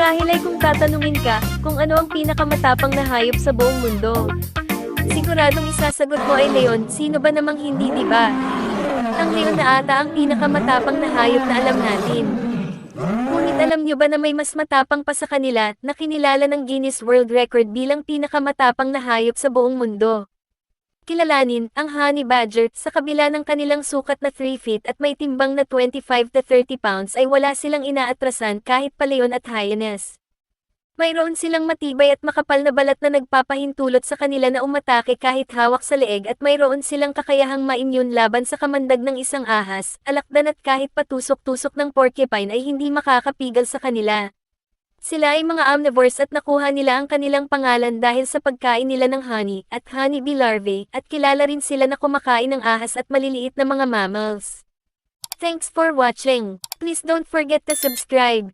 Marahil ay kung tatanungin ka, kung ano ang pinakamatapang na hayop sa buong mundo. Siguradong isasagot mo ay leon, sino ba namang hindi, di ba? Ang leon na ata ang pinakamatapang na hayop na alam natin. Ngunit alam nyo ba na may mas matapang pa sa kanila, na kinilala ng Guinness World Record bilang pinakamatapang na hayop sa buong mundo? Kilalanin, ang honey badger, sa kabila ng kanilang sukat na 3 feet at may timbang na 25 to 30 pounds ay wala silang inaatrasan kahit pa leon at hyenas. Mayroon silang matibay at makapal na balat na nagpapahintulot sa kanila na umatake kahit hawak sa leeg at mayroon silang kakayahang ma-immune laban sa kamandag ng isang ahas, alakdan at kahit patusok-tusok ng porcupine ay hindi makakapigal sa kanila. Sila ay mga omnivores at nakuha nila ang kanilang pangalan dahil sa pagkain nila ng honey at honeybee larvae at kilala rin sila na kumakain ng ahas at maliliit na mga mammals. Thanks for watching. Please don't forget to subscribe.